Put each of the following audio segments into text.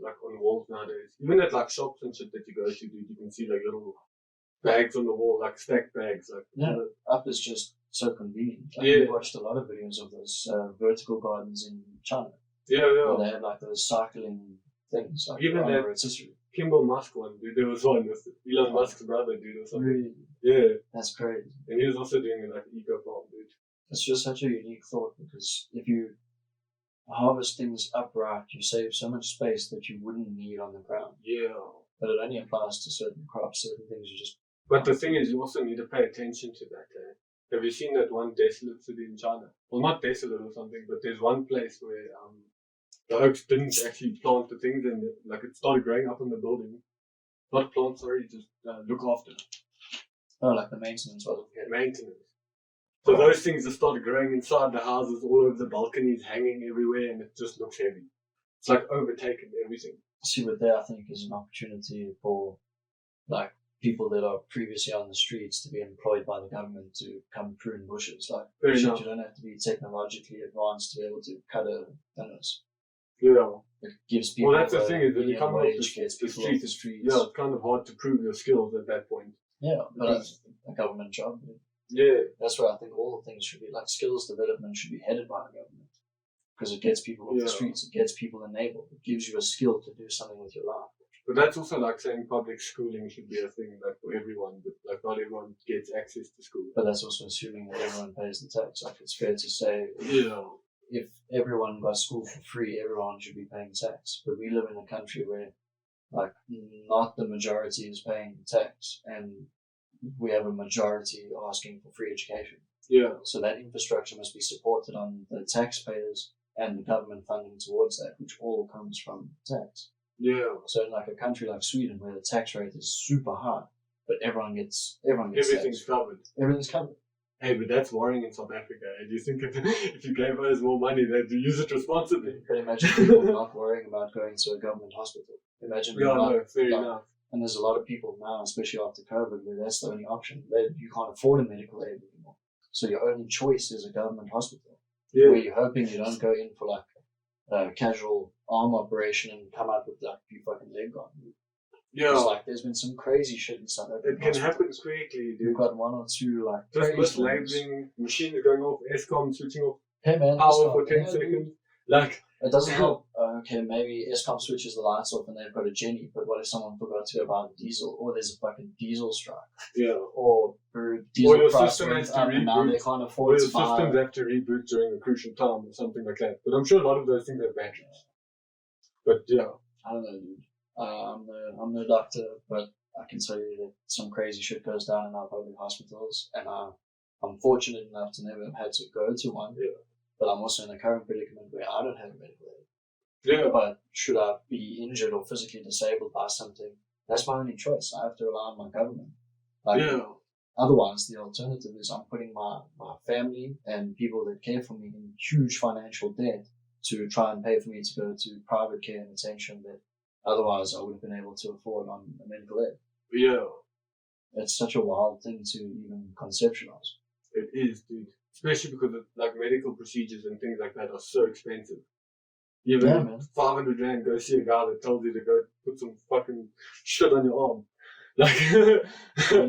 like on walls nowadays. Even at like shops and shit that you go to, dude, you can see like little bags on the wall, like stacked bags. Like up is just so convenient. Like, Yeah. we watched a lot of videos of those vertical gardens in China. Yeah. Where they had like those cycling things, like Even that rotisserie. Kimbal Musk one, dude. There was one with Elon Musk's brother, dude, or something. Really? Yeah. That's crazy. And he was also doing it like eco farm, dude. It's just such a unique thought, because if you harvest things upright, you save so much space that you wouldn't need on the ground. Yeah. But it only applies to certain crops, certain things you just... But the thing is, you also need to pay attention to that. Have you seen that one desolate city in China? Well, not desolate or something, but there's one place where the oaks didn't actually plant the things, and like it started growing up in the building. Not plant, sorry, just look after it. Oh, like the maintenance wasn't good. Maintenance. So those things just started growing inside the houses, all over the balconies, hanging everywhere, and it just looks heavy. It's like overtaken everything. See, what there I think is an opportunity for like people that are previously on the streets to be employed by the government to come prune bushes. Like, you don't have to be technologically advanced to be able to cut a fence. Yeah. It gives people. Well, that's the thing is that you come off the streets. Yeah, it's kind of hard to prove your skills at that point. Yeah, but it's a government job. Yeah. That's where I think all the things should be, like skills development should be headed by the government. Because it gets people off the streets, it gets people enabled, it gives you a skill to do something with your life. But that's also like saying public schooling should be a thing like for everyone, but like not everyone gets access to school. But that's also assuming that everyone pays the tax. Like, it's fair to say, if everyone got school for free, everyone should be paying tax. But we live in a country where like not the majority is paying the tax, and we have a majority asking for free education. Yeah. So that infrastructure must be supported on the taxpayers and the government funding towards that, which all comes from tax. Yeah. So in like a country like Sweden, where the tax rate is super high, but everyone gets everything's taxed. covered. Everything's covered. Hey, but that's worrying in South Africa. Do you think if you gave us more money, they'd use it responsibly? You can imagine people not worrying about going to a government hospital. Imagine. Fair enough. And there's a lot of people now, especially after COVID, where that's the only option. You can't afford a medical aid anymore. So your only choice is a government hospital. Yeah. Where you're hoping you don't go in for like a casual arm operation and come out with like your fucking leg gone. Yeah. It's like there's been some crazy shit in South Africa. It can happen quickly, dude. We've got one or two like just labeling, machines going off, ESCOM switching off power for 10 seconds. Like, it doesn't help. Okay, maybe ESCOM switches the lights off and they've got a Jenny, but what if someone forgot to go buy the diesel, or there's a fucking diesel strike? Yeah. Or diesel your price system has to up and now they reboot. can't afford to buy. Or your systems have to reboot during a crucial time or something like that. But I'm sure a lot of those things have batteries. But yeah. I don't know, dude. I'm no doctor, but I can tell you that some crazy shit goes down in our public hospitals, and I'm fortunate enough to never have had to go to one. Yeah. But I'm also in a current predicament where I don't have a medical aid. Yeah. But should I be injured or physically disabled by something, that's my only choice. I have to rely on my government. Otherwise, the alternative is I'm putting my family and people that care for me in huge financial debt to try and pay for me to go to private care and attention that otherwise I would have been able to afford on a medical aid. Yeah. It's such a wild thing to even conceptualize. It is, dude. Especially because like medical procedures and things like that are so expensive. Even 500 rand, go see a guy that tells you to go put some fucking shit on your arm. Like, you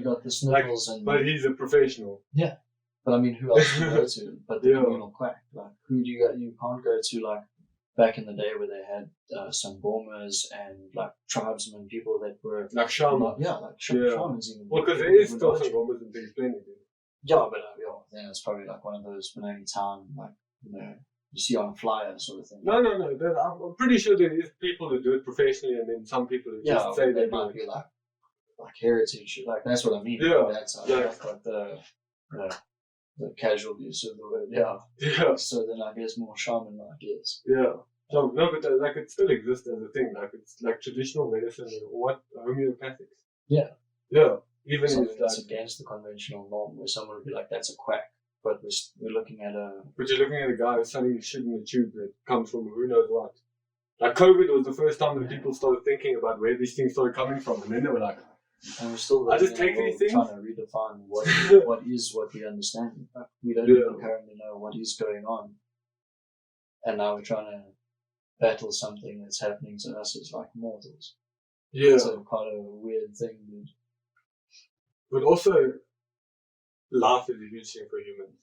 got the sniffles but he's a professional. Yeah. But I mean, who else do you go to? But the communal quack. Like, who do you go? You can't go to like back in the day where they had some Gormas and like tribesmen, people that were like shamans. Shamans even. Well, because there is still some Gormas and things plenty. Yeah, but then it's probably like one of those Benoni town, like, you see on a flyer sort of thing. No. I'm pretty sure there is people who do it professionally, and then some people who just say they might be like heritage. Like, that's what I mean. Yeah. That's like the casual use of the word. Yeah. So then I guess more shaman, I guess. Yeah. So, no, but like it still exists as a thing. Like it's like traditional medicine or homeopathics. Yeah. Yeah. Even if that's against the conventional norm, where someone would be like, "That's a quack," but we're looking at a. But you're looking at a guy who's selling shit in the tube that comes from who knows what. Like COVID was the first time that people started thinking about where these things started coming from, and then they were like, and we're still I just take these things, trying to redefine what we understand. Like, we don't even currently know what is going on, and now we're trying to battle something that's happening to us as like mortals. Yeah. It's quite a weird thing, dude. But also, life is a huge thing for humans.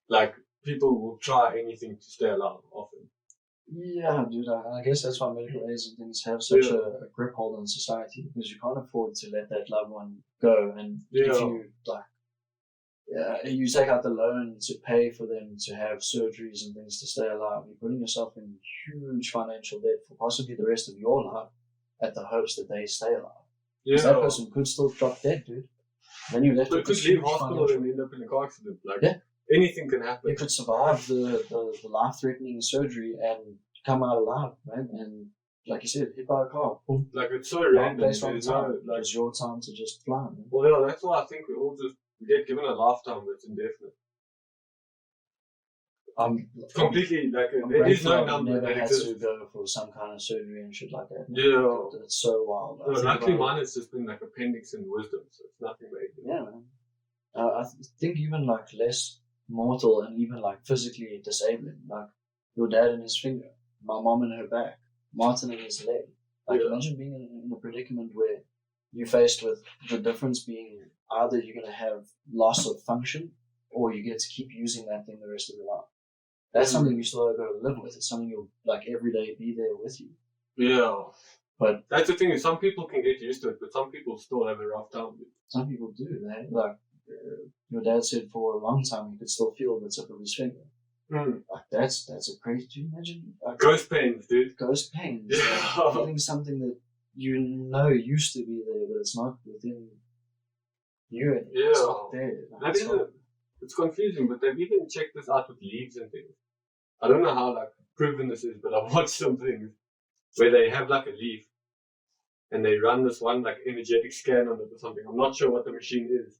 Like, people will try anything to stay alive often. Yeah, dude, I guess that's why medical aids and things have such a grip hold on society, because you can't afford to let that loved one go. And if you, you take out the loan to pay for them to have surgeries and things to stay alive, you're putting yourself in huge financial debt for possibly the rest of your life at the hopes that they stay alive. Because that person could still drop dead, dude. Then you left with could leave hospital and end up in a car accident. Like, anything can happen. You could survive the life-threatening surgery and come out alive, man. And like you said, hit by a car. Boom. Like, it's so random. It's your time to just fly, man. Well, yeah, that's why I think we all just get given a lifetime that's indefinite. Completely, like, there is no number that exists. To go for some kind of surgery and shit like that. Yeah. It's so wild. Luckily, mine has just been like appendix and wisdom, so it's nothing major. Yeah, man. I think even like less mortal and even like physically disabling. Like your dad and his finger, my mom and her back, Martin and his leg. Like imagine being in a predicament where you're faced with the difference being either you're going to have loss of function or you get to keep using that thing the rest of your life. That's something you still got to live with. It's something you'll like every day be there with you. Yeah. But that's the thing is some people can get used to it, but some people still have a rough time with it. Some people do. Your dad said for a long time he could still feel the tip of his finger. Like that's a crazy. Do you imagine? Like, ghost pains, dude. Ghost pains. Yeah. Like, feeling something that you know used to be there, but it's not within you anymore. Yeah. It's not there. Like, it's confusing, but they've even checked this out with leaves and things. I don't know how like proven this is, but I've watched some things where they have like a leaf and they run this one like energetic scan on it or something. I'm not sure what the machine is,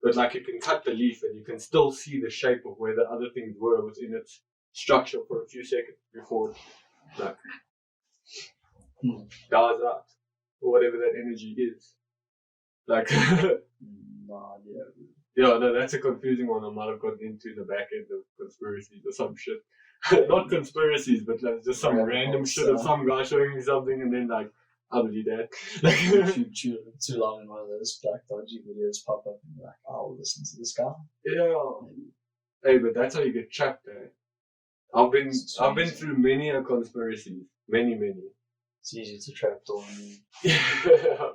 but like you can cut the leaf and you can still see the shape of where the other things were within its structure for a few seconds before it like dies out or whatever that energy is. Like no idea. Yeah, no, that's a confusing one. I might have gotten into the back end of conspiracies or some shit. Not conspiracies, but like just some random shit of some guy showing me something and then like, I believe that. You too long in one of those black dodgy videos pop up and you're like, I'll listen to this guy. Yeah. Hey, but that's how you get trapped, eh? I've been through many a conspiracy. Many. It's easy to trap Dawn. Yeah.